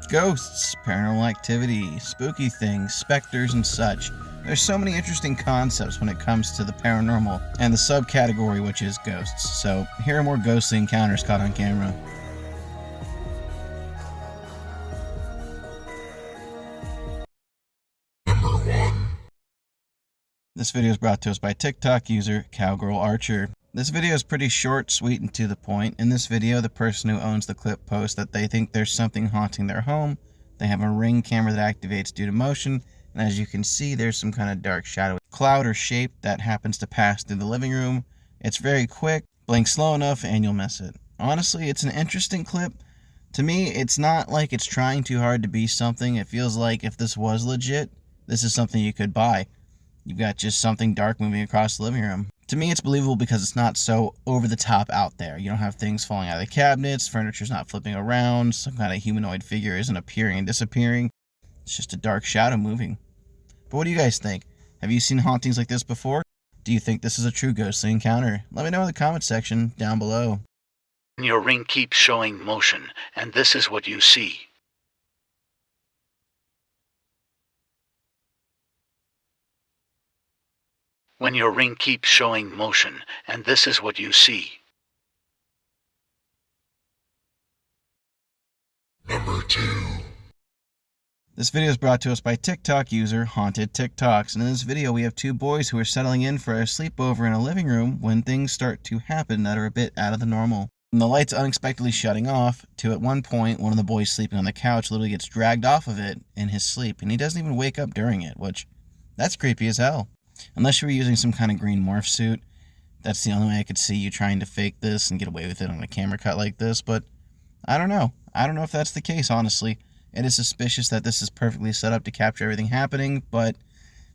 Ghosts, paranormal activity, spooky things, specters, and such. There's so many interesting concepts when it comes to the paranormal and the subcategory which is ghosts. So here are more ghostly encounters caught on camera. Number 1. This video is brought to us by TikTok user Cowgirl Archer. This video is pretty short, sweet, and to the point. In this video, the person who owns the clip posts that they think there's something haunting their home. They have a Ring camera that activates due to motion, and as you can see, there's some kind of dark shadow cloud or shape that happens to pass through the living room. It's very quick, blink slow enough, and you'll miss it. Honestly, it's an interesting clip. To me, it's not like it's trying too hard to be something. It feels like if this was legit, this is something you could buy. You've got just something dark moving across the living room. To me, it's believable because it's not so over the top out there. You don't have things falling out of the cabinets, furniture's not flipping around, some kind of humanoid figure isn't appearing and disappearing. It's just a dark shadow moving. But what do you guys think? Have you seen hauntings like this before? Do you think this is a true ghostly encounter? Let me know in the comment section down below. Your ring keeps showing motion, and this is what you see. When your ring keeps showing motion, and this is what you see. Number 2. This video is brought to us by TikTok user Haunted TikToks, and in this video we have two boys who are settling in for a sleepover in a living room when things start to happen that are a bit out of the normal. From the lights unexpectedly shutting off, to at one point one of the boys sleeping on the couch literally gets dragged off of it in his sleep, and he doesn't even wake up during it, which, that's creepy as hell. Unless you were using some kind of green morph suit, that's the only way I could see you trying to fake this and get away with it on a camera cut like this, but I don't know. I don't know if that's the case, honestly. It is suspicious that this is perfectly set up to capture everything happening, but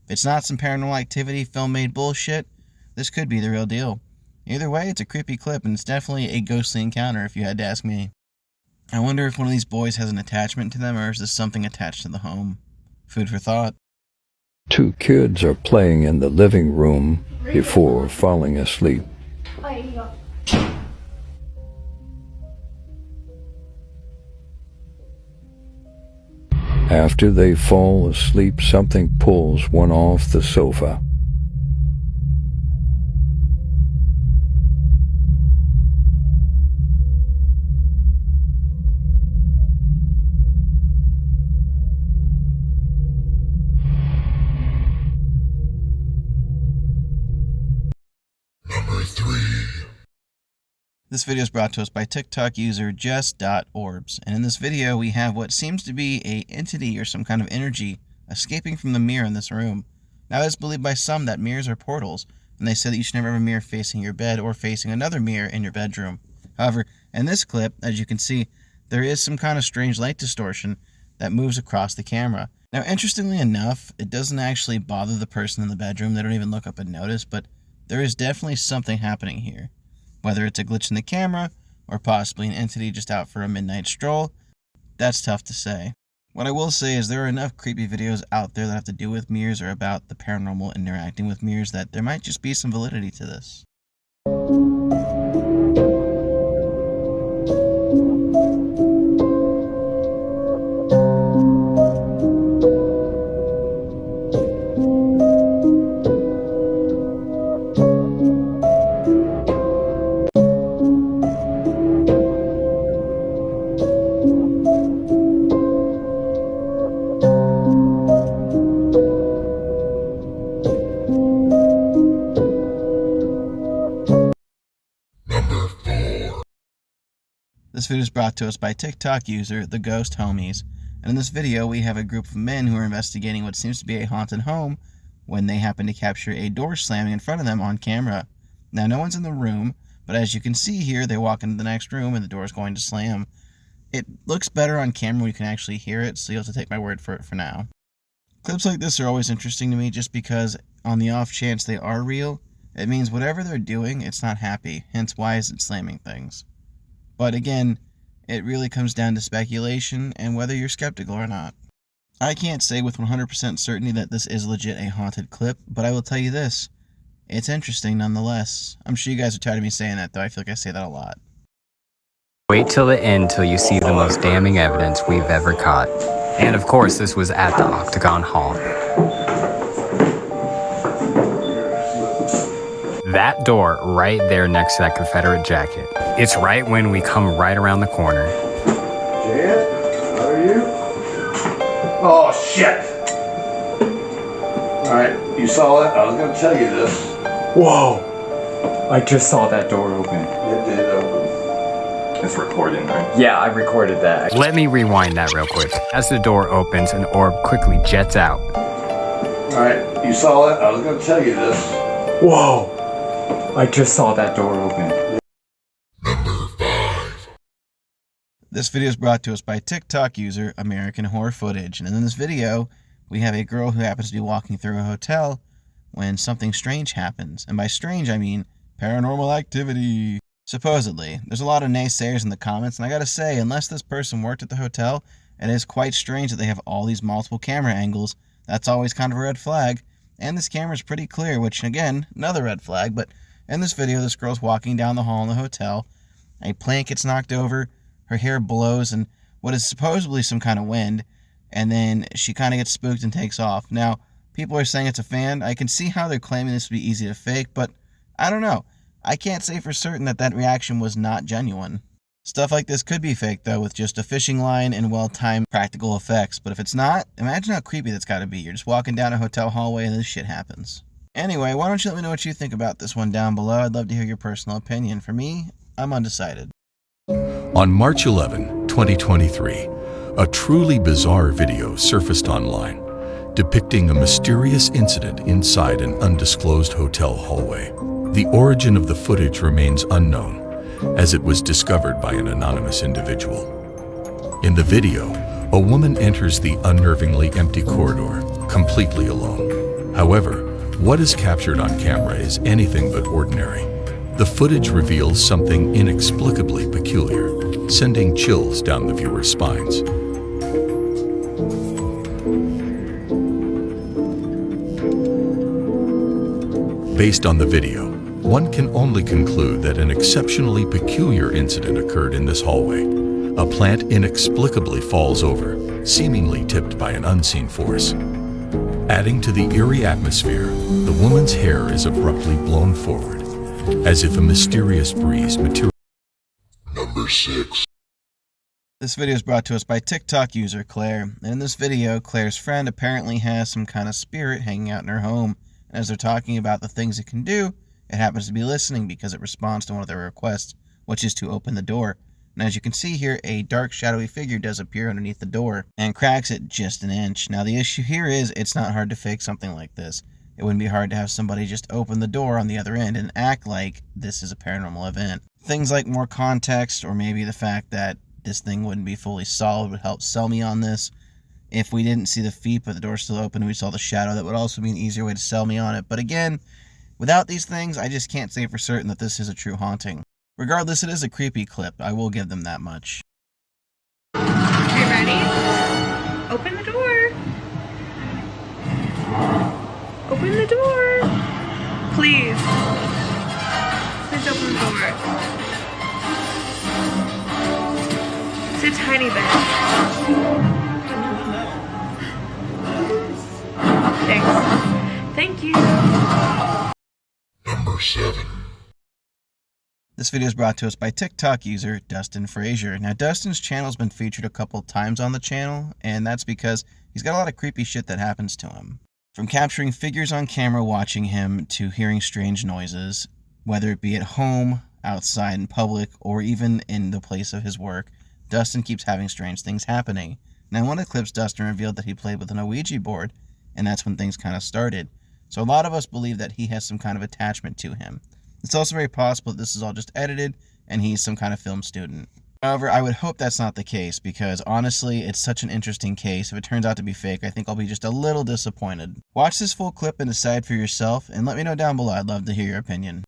if it's not some paranormal activity, film-made bullshit, this could be the real deal. Either way, it's a creepy clip, and it's definitely a ghostly encounter if you had to ask me. I wonder if one of these boys has an attachment to them, or is this something attached to the home? Food for thought. Two kids are playing in the living room before falling asleep. After they fall asleep, something pulls one off the sofa. Number 3. This video is brought to us by TikTok user Jess.Orbs, and in this video we have what seems to be an entity or some kind of energy escaping from the mirror in this room. Now, it's believed by some that mirrors are portals, and they say that you should never have a mirror facing your bed or facing another mirror in your bedroom. However, in this clip, as you can see, there is some kind of strange light distortion that moves across the camera. Now, interestingly enough, it doesn't actually bother the person in the bedroom. They don't even look up and notice, but there is definitely something happening here. Whether it's a glitch in the camera, or possibly an entity just out for a midnight stroll, that's tough to say. What I will say is there are enough creepy videos out there that have to do with mirrors or about the paranormal interacting with mirrors that there might just be some validity to this. Number 4. This video is brought to us by TikTok user The Ghost Homies, and in this video we have a group of men who are investigating what seems to be a haunted home when they happen to capture a door slamming in front of them on camera. Now, no one's in the room, but as you can see here, they walk into the next room and the door is going to slam. It looks better on camera when you can actually hear it, so you'll have to take my word for it for now. Clips like this are always interesting to me just because on the off chance they are real, it means whatever they're doing, it's not happy, hence why is it slamming things. But again, it really comes down to speculation and whether you're skeptical or not. I can't say with 100% certainty that this is legit a haunted clip, but I will tell you this, it's interesting nonetheless. I'm sure you guys are tired of me saying that, though I feel like I say that a lot. Wait till the end till you see the most damning evidence we've ever caught. And of course, this was at the Octagon Hall. That door right there next to that Confederate jacket. It's right when we come right around the corner. Jan, how are you? Oh, shit! Alright, you saw it? I was gonna tell you this. Whoa! I just saw that door open. It did open. It's recording, right? Yeah, I recorded that. Let me rewind that real quick. As the door opens, an orb quickly jets out. Alright, you saw it? I was gonna tell you this. Whoa! I just saw that door open. Number 5. This video is brought to us by TikTok user American Horror Footage. And in this video, we have a girl who happens to be walking through a hotel when something strange happens. And by strange, I mean paranormal activity. Supposedly. There's a lot of naysayers in the comments, and I gotta say, unless this person worked at the hotel, it is quite strange that they have all these multiple camera angles. That's always kind of a red flag. And this camera is pretty clear, which, again, another red flag. But in this video, this girl's walking down the hall in the hotel. A plant gets knocked over, her hair blows, and what is supposedly some kind of wind, and then she kind of gets spooked and takes off. Now, people are saying it's a fan. I can see how they're claiming this would be easy to fake, but I don't know. I can't say for certain that that reaction was not genuine. Stuff like this could be fake, though, with just a fishing line and well-timed practical effects. But if it's not, imagine how creepy that's got to be. You're just walking down a hotel hallway and this shit happens. Anyway, why don't you let me know what you think about this one down below? I'd love to hear your personal opinion. For me, I'm undecided. On March 11, 2023, a truly bizarre video surfaced online depicting a mysterious incident inside an undisclosed hotel hallway. The origin of the footage remains unknown, as it was discovered by an anonymous individual. In the video, a woman enters the unnervingly empty corridor, completely alone. However, what is captured on camera is anything but ordinary. The footage reveals something inexplicably peculiar, sending chills down the viewer's spines. Based on the video, one can only conclude that an exceptionally peculiar incident occurred in this hallway. A plant inexplicably falls over, seemingly tipped by an unseen force. Adding to the eerie atmosphere, the woman's hair is abruptly blown forward, as if a mysterious breeze materialized. Number 6. This video is brought to us by TikTok user Claire. And in this video, Claire's friend apparently has some kind of spirit hanging out in her home. And as they're talking about the things it can do, it happens to be listening because it responds to one of their requests, which is to open the door. And as you can see here, a dark shadowy figure does appear underneath the door and cracks it just an inch. Now the issue here is it's not hard to fake something like this. It wouldn't be hard to have somebody just open the door on the other end and act like this is a paranormal event. Things like more context, or maybe the fact that this thing wouldn't be fully solid, would help sell me on this. If we didn't see the feet but the door still open and we saw the shadow, that would also be an easier way to sell me on it. But again, without these things, I just can't say for certain that this is a true haunting. Regardless, it is a creepy clip. I will give them that much. Okay, ready? Open the door. Open the door. Please. Please open the door. It's a tiny bit. Thanks. Thank you. Number 7. This video is brought to us by TikTok user Dustin Frazier. Now, Dustin's channel's been featured a couple times on the channel, and that's because he's got a lot of creepy shit that happens to him. From capturing figures on camera watching him to hearing strange noises, whether it be at home, outside in public, or even in the place of his work, Dustin keeps having strange things happening. Now, in one of the clips, Dustin revealed that he played with an Ouija board, and that's when things kind of started. So a lot of us believe that he has some kind of attachment to him. It's also very possible that this is all just edited and he's some kind of film student. However, I would hope that's not the case because honestly, it's such an interesting case. If it turns out to be fake, I think I'll be just a little disappointed. Watch this full clip and decide for yourself, and let me know down below. I'd love to hear your opinion.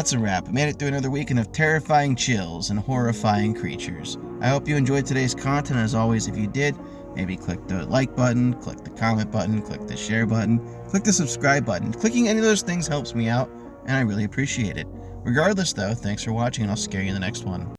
that's a wrap. We made it through another weekend of terrifying chills and horrifying creatures. I hope you enjoyed today's content. As always, if you did, maybe click the like button, click the comment button, click the share button, click the subscribe button. Clicking any of those things helps me out, and I really appreciate it. Regardless though, thanks for watching, and I'll scare you in the next one.